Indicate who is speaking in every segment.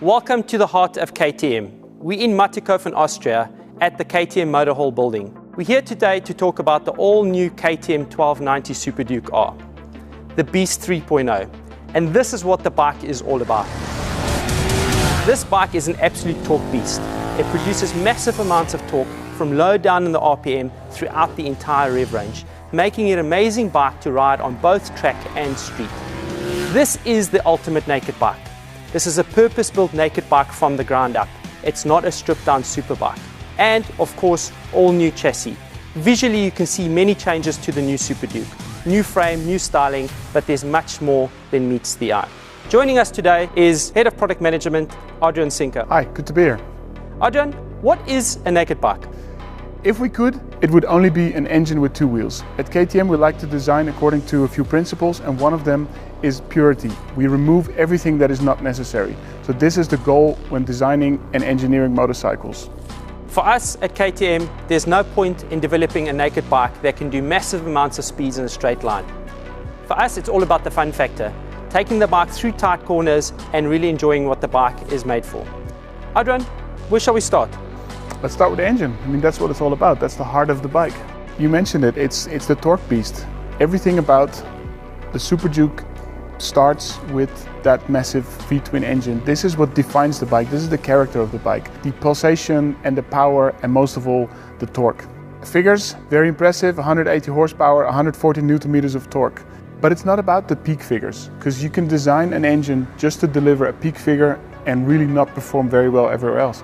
Speaker 1: Welcome to the heart of KTM. We're in Mattighofen, Austria at the KTM Motor Hall building. We're here today to talk about the all-new KTM 1290 Super Duke R, the Beast 3.0. And this is what the bike is all about. This bike is an absolute torque beast. It produces massive amounts of torque from low down in the RPM throughout the entire rev range, making it an amazing bike to ride on both track and street. This is the ultimate naked bike. This is a purpose-built naked bike from the ground up. It's not a stripped-down super bike. And, of course, all new chassis. Visually, you can see many changes to the new Super Duke. New frame, new styling, but there's much more than meets the eye. Joining us today is Head of Product Management, Adrian Sinker.
Speaker 2: Hi, good to be here.
Speaker 1: Adrian, what is a naked bike?
Speaker 2: If we could, it would only be an engine with two wheels. At KTM, we like to design according to a few principles, and one of them is purity. We remove everything that is not necessary. So this is the goal when designing and engineering motorcycles.
Speaker 1: For us at KTM, there's no point in developing a naked bike that can do massive amounts of speeds in a straight line. For us, it's all about the fun factor, taking the bike through tight corners and really enjoying what the bike is made for. Adrian, where shall we start?
Speaker 2: Let's start with the engine. I mean, that's what it's all about. That's the heart of the bike. You mentioned it, it's the torque beast. Everything about the Super Duke starts with that massive V-twin engine. This is what defines the bike. This is the character of the bike. The pulsation and the power, and most of all, the torque. Figures, very impressive, 180 horsepower, 140 Newton meters of torque. But it's not about the peak figures, because you can design an engine just to deliver a peak figure and really not perform very well everywhere else.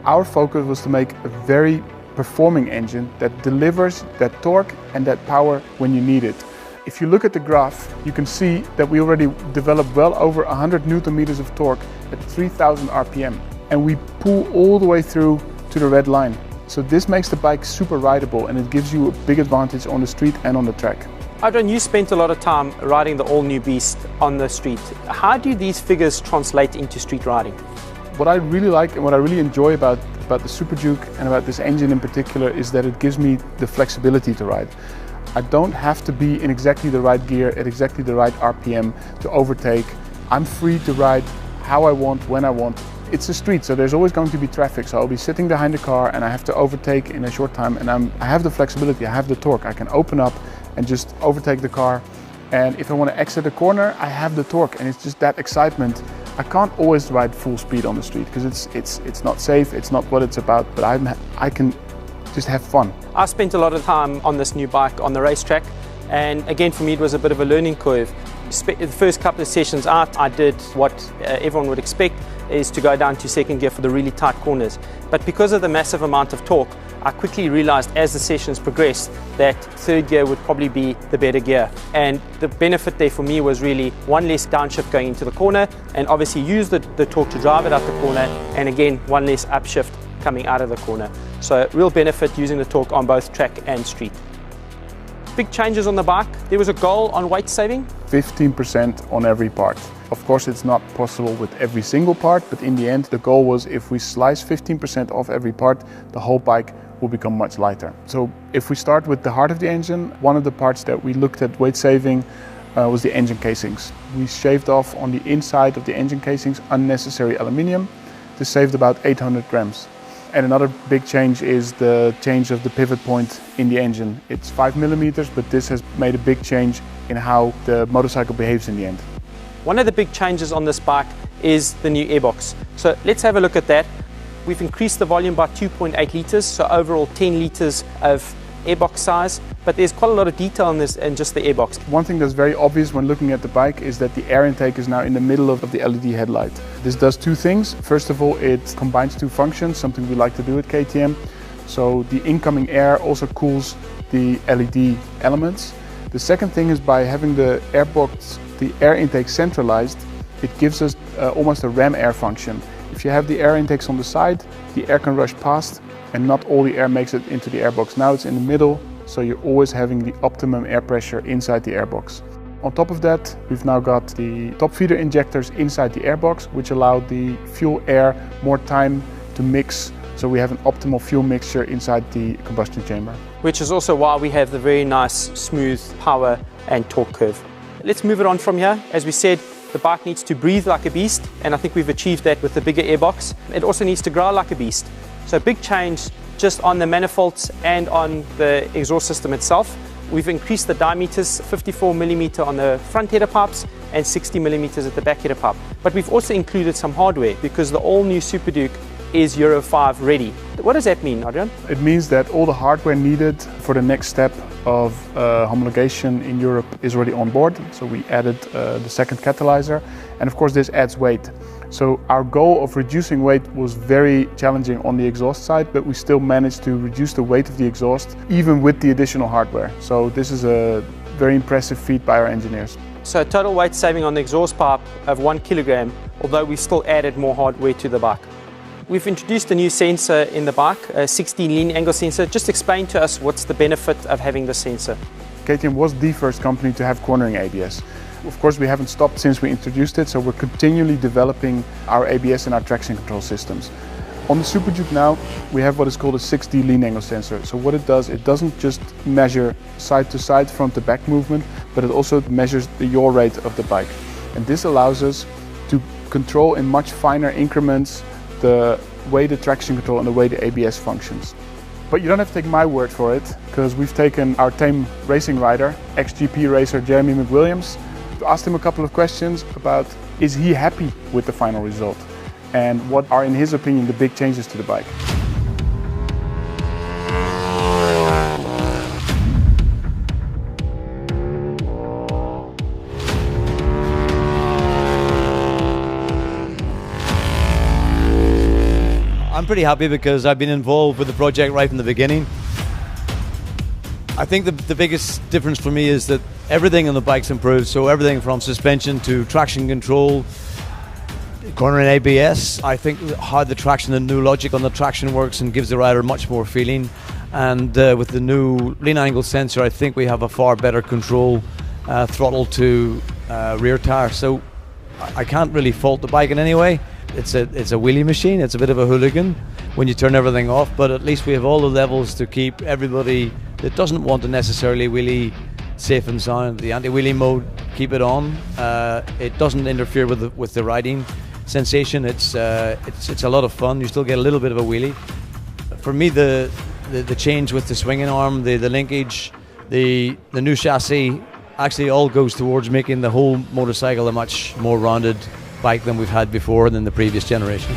Speaker 2: Our focus was to make a very performing engine that delivers that torque and that power when you need it. If you look at the graph, you can see that we already developed well over 100 Newton meters of torque at 3000 RPM. And we pull all the way through to the red line. So this makes the bike super rideable, and it gives you a big advantage on the street and on the track.
Speaker 1: Adrian, you spent a lot of time riding the all-new Beast on the street. How do these figures translate into street riding?
Speaker 2: What I really like and what I really enjoy about the Super Duke and about this engine in particular is that it gives me the flexibility to ride. I don't have to be in exactly the right gear at exactly the right RPM to overtake. I'm free to ride how I want, when I want. It's a street, so there's always going to be traffic. So I'll be sitting behind the car and I have to overtake in a short time, and I have the flexibility, I have the torque. I can open up and just overtake the car. And if I want to exit a corner, I have the torque, and it's just that excitement. I can't always ride full speed on the street because it's not safe, it's not what it's about, but I can just have fun. I
Speaker 1: spent a lot of time on this new bike on the racetrack, and again for me it was a bit of a learning curve. The first couple of sessions out, I did what everyone would expect, is to go down to second gear for the really tight corners. But because of the massive amount of torque, I quickly realized as the sessions progressed that third gear would probably be the better gear. And the benefit there for me was really one less downshift going into the corner, and obviously use the torque to drive it out the corner, and again one less upshift coming out of the corner. So real benefit using the torque on both track and street. Big changes on the bike. There was a goal on weight saving.
Speaker 2: 15% on every part. Of course, it's not possible with every single part, but in the end, the goal was if we slice 15% off every part, the whole bike will become much lighter. So if we start with the heart of the engine, one of the parts that we looked at weight saving was the engine casings. We shaved off on the inside of the engine casings unnecessary aluminium. This saved about 800 grams. And another big change is the change of the pivot point in the engine. It's 5 millimeters, but this has made a big change in how the motorcycle behaves in the end.
Speaker 1: One of the big changes on this bike is the new airbox. So let's have a look at that. We've increased the volume by 2.8 litres, so overall 10 litres of airbox size, but there's quite a lot of detail in this and just the airbox.
Speaker 2: One thing that's very obvious when looking at the bike is that the air intake is now in the middle of the LED headlight. This does two things. First of all, it combines two functions, something we like to do at KTM. So the incoming air also cools the LED elements. The second thing is by having the airbox, the air intake centralized, it gives us almost a ram air function. If you have the air intakes on the side, the air can rush past and not all the air makes it into the airbox. Now it's in the middle, so you're always having the optimum air pressure inside the airbox. On top of that, we've now got the top feeder injectors inside the airbox, which allow the fuel air more time to mix, so we have an optimal fuel mixture inside the combustion chamber.
Speaker 1: Which is also why we have the very nice smooth power and torque curve. Let's move it on from here. As we said, The bike needs to breathe like a beast, and I think we've achieved that with the bigger airbox. It also needs to growl like a beast. So big change just on the manifolds and on the exhaust system itself. We've increased the diameters, 54mm on the front header pipes and 60mm at the back header pipe. But we've also included some hardware because the all-new Super Duke is Euro 5 ready. What does that mean, Adrian?
Speaker 2: It means that all the hardware needed for the next step of homologation in Europe is already on board. So we added the second catalyzer, and of course this adds weight. So our goal of reducing weight was very challenging on the exhaust side, but we still managed to reduce the weight of the exhaust even with the additional hardware. So this is a very impressive feat by our engineers.
Speaker 1: So total weight saving on the exhaust pipe of 1 kilogram, although we still added more hardware to the bike. We've introduced a new sensor in the bike, a 16 lean angle sensor. Just explain to us what's the benefit of having the sensor.
Speaker 2: KTM was the first company to have cornering ABS. Of course, we haven't stopped since we introduced it, so we're continually developing our ABS and our traction control systems. On the Super Duke now, we have what is called a 6D lean angle sensor. So what it does, it doesn't just measure side to side, front to back movement, but it also measures the yaw rate of the bike. And this allows us to control in much finer increments the way the traction control and the way the ABS functions. But you don't have to take my word for it, because we've taken our tame racing rider, ex-GP racer Jeremy McWilliams, asked him a couple of questions about is he happy with the final result and what are in his opinion the big changes to the bike.
Speaker 3: I'm pretty happy because I've been involved with the project right from the beginning. I think the biggest difference for me is that everything on the bike's improved, so everything from suspension to traction control, cornering ABS. I think how the traction, the new logic on the traction works and gives the rider much more feeling. And with the new lean angle sensor, I think we have a far better control throttle to rear tire. So I can't really fault the bike in any way. It's a wheelie machine. It's a bit of a hooligan when you turn everything off, but at least we have all the levels to keep everybody that doesn't want to necessarily wheelie safe and sound. The anti-wheelie mode, keep it on. It doesn't interfere with the riding sensation. It's a lot of fun. You still get a little bit of a wheelie. For me, the change with the swinging arm, the linkage, the new chassis actually all goes towards making the whole motorcycle a much more rounded bike than we've had before than the previous generation.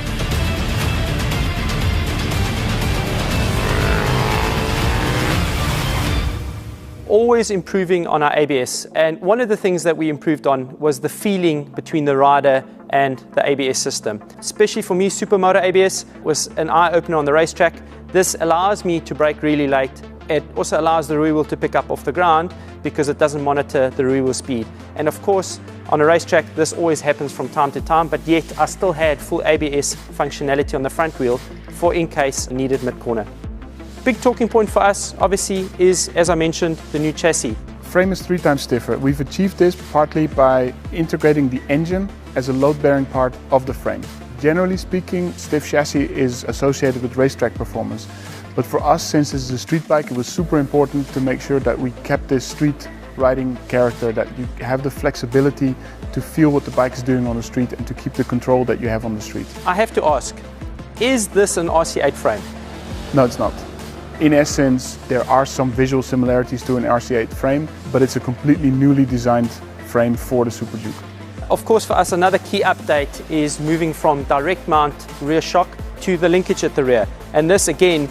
Speaker 1: Always improving on our ABS, and one of the things that we improved on was the feeling between the rider and the ABS system. Especially for me, Supermoto ABS was an eye-opener on the racetrack. This allows me to brake really late. It also allows the rear wheel to pick up off the ground because it doesn't monitor the rear wheel speed. And of course, on a racetrack, this always happens from time to time, but yet I still had full ABS functionality on the front wheel for in case needed mid-corner. Big talking point for us, obviously, is, as I mentioned, the new chassis.
Speaker 2: Frame is 3 times stiffer. We've achieved this partly by integrating the engine as a load-bearing part of the frame. Generally speaking, stiff chassis is associated with racetrack performance. But for us, since this is a street bike, it was super important to make sure that we kept this street riding character, that you have the flexibility to feel what the bike is doing on the street and to keep the control that you have on the street.
Speaker 1: I have to ask, is this an RC8 frame?
Speaker 2: No, it's not. In essence, there are some visual similarities to an RC8 frame, but it's a completely newly designed frame for the Super Duke.
Speaker 1: Of course, for us, another key update is moving from direct mount rear shock to the linkage at the rear. And this, again,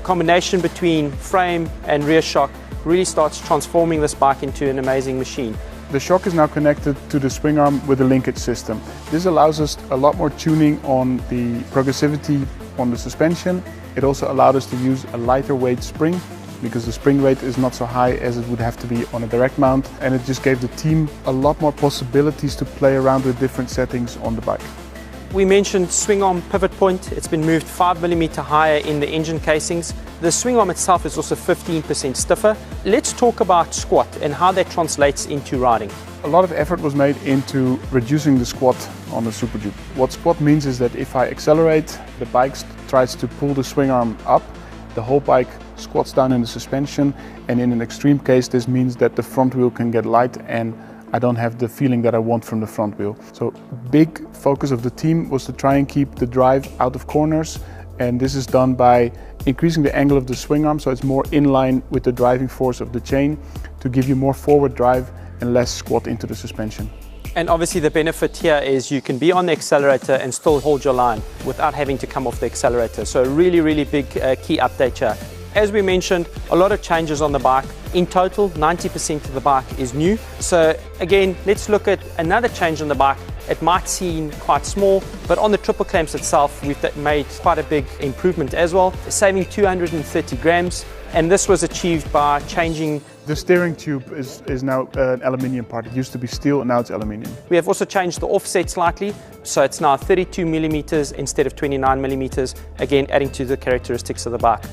Speaker 1: combination between frame and rear shock really starts transforming this bike into an amazing machine.
Speaker 2: The shock is now connected to the swing arm with a linkage system. This allows us a lot more tuning on the progressivity on the suspension. It also allowed us to use a lighter weight spring because the spring rate is not so high as it would have to be on a direct mount, and it just gave the team a lot more possibilities to play around with different settings on the bike.
Speaker 1: We mentioned swing arm pivot point. It's been moved 5mm higher in the engine casings. The swing arm itself is also 15% stiffer. Let's talk about squat and how that translates into riding.
Speaker 2: A lot of effort was made into reducing the squat on the Super Duke. What squat means is that if I accelerate, the bike tries to pull the swing arm up, the whole bike squats down in the suspension, and in an extreme case this means that the front wheel can get light and I don't have the feeling that I want from the front wheel. So big focus of the team was to try and keep the drive out of corners, and this is done by increasing the angle of the swing arm so it's more in line with the driving force of the chain to give you more forward drive and less squat into the suspension.
Speaker 1: And obviously the benefit here is you can be on the accelerator and still hold your line without having to come off the accelerator. So a really, really big key update here. As we mentioned, a lot of changes on the bike. In total, 90% of the bike is new. So again, let's look at another change on the bike. It might seem quite small, but on the triple clamps itself, we've made quite a big improvement as well, saving 230 grams. And this was achieved by changing.
Speaker 2: The steering tube is now an aluminium part. It used to be steel and now it's aluminium.
Speaker 1: We have also changed the offset slightly, so it's now 32 millimeters instead of 29 millimeters, again adding to the characteristics of the bike.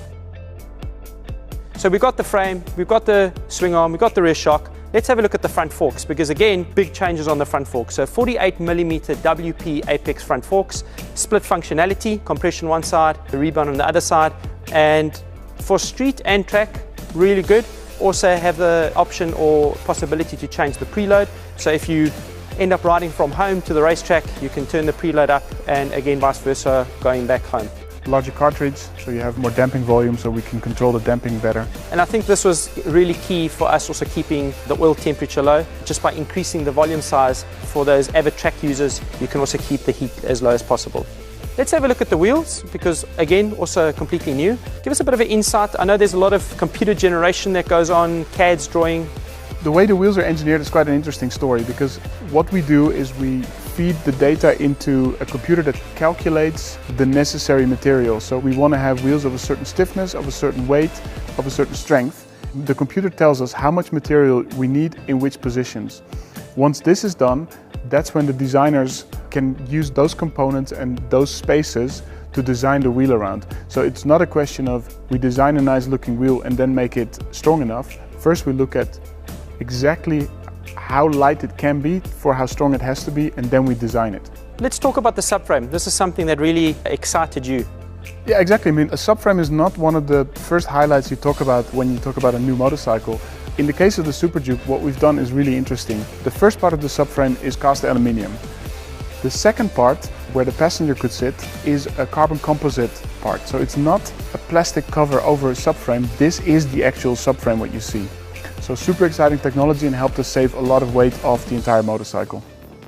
Speaker 1: So we've got the frame, we've got the swing arm, we've got the rear shock. Let's have a look at the front forks, because again, big changes on the front forks. So 48 millimeter WP Apex front forks, split functionality, compression one side, the rebound on the other side, and for street and track, really good. Also have the option or possibility to change the preload. So if you end up riding from home to the racetrack, you can turn the preload up, and again vice versa going back home.
Speaker 2: Larger cartridge, so you have more damping volume, so we can control the damping better.
Speaker 1: And I think this was really key for us, also keeping the oil temperature low. Just by increasing the volume size for those avid track users, you can also keep the heat as low as possible. Let's have a look at the wheels, because again, also completely new. Give us a bit of an insight. I know there's a lot of computer generation that goes on, CAD's drawing.
Speaker 2: The way the wheels are engineered is quite an interesting story, because what we do is we feed the data into a computer that calculates the necessary material. So we want to have wheels of a certain stiffness, of a certain weight, of a certain strength. The computer tells us how much material we need in which positions. Once this is done, that's when the designers can use those components and those spaces to design the wheel around. So it's not a question of we design a nice looking wheel and then make it strong enough. First we look at exactly how light it can be for how strong it has to be, and then we design it.
Speaker 1: Let's talk about the subframe. This is something that really excited you.
Speaker 2: Yeah, exactly. I mean, a subframe is not one of the first highlights you talk about when you talk about a new motorcycle. In the case of the Super Duke, what we've done is really interesting. The first part of the subframe is cast aluminium. The second part, where the passenger could sit, is a carbon composite part. So it's not a plastic cover over a subframe. This is the actual subframe, what you see. So super exciting technology, and helped us save a lot of weight off the entire motorcycle.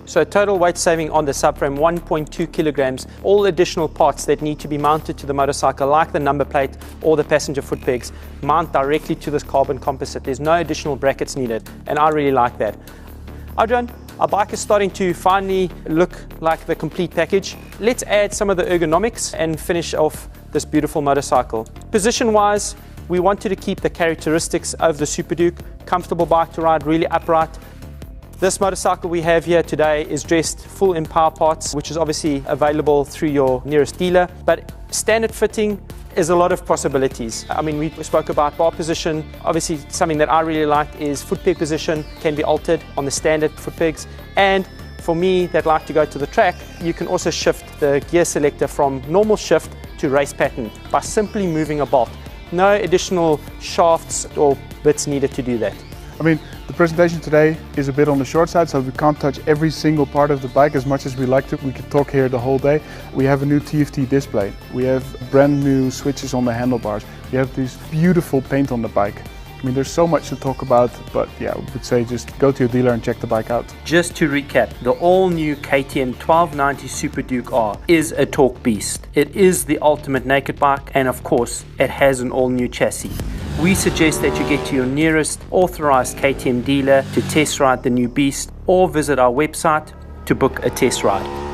Speaker 1: So total weight saving on the subframe, 1.2 kilograms. All additional parts that need to be mounted to the motorcycle, like the number plate or the passenger foot pegs, mount directly to this carbon composite. There's no additional brackets needed, and I really like that. Adrian, our bike is starting to finally look like the complete package. Let's add some of the ergonomics and finish off this beautiful motorcycle. Position-wise, we wanted to keep the characteristics of the Super Duke. Comfortable bike to ride, really upright. This motorcycle we have here today is dressed full in power parts, which is obviously available through your nearest dealer. But standard fitting is a lot of possibilities. I mean, we spoke about bar position. Obviously, something that I really like is foot peg position can be altered on the standard foot pegs. And for me that like to go to the track, you can also shift the gear selector from normal shift to race pattern by simply moving a bolt. No additional shafts or bits needed to do that.
Speaker 2: I mean, the presentation today is a bit on the short side, so we can't touch every single part of the bike as much as we like to. We could talk here the whole day. We have a new TFT display. We have brand new switches on the handlebars. We have this beautiful paint on the bike. I mean, there's so much to talk about, but yeah, I would say just go to your dealer and check the bike out.
Speaker 1: Just to recap, the all-new KTM 1290 Super Duke R is a torque beast. It is the ultimate naked bike, and of course, it has an all-new chassis. We suggest that you get to your nearest authorized KTM dealer to test ride the new beast, or visit our website to book a test ride.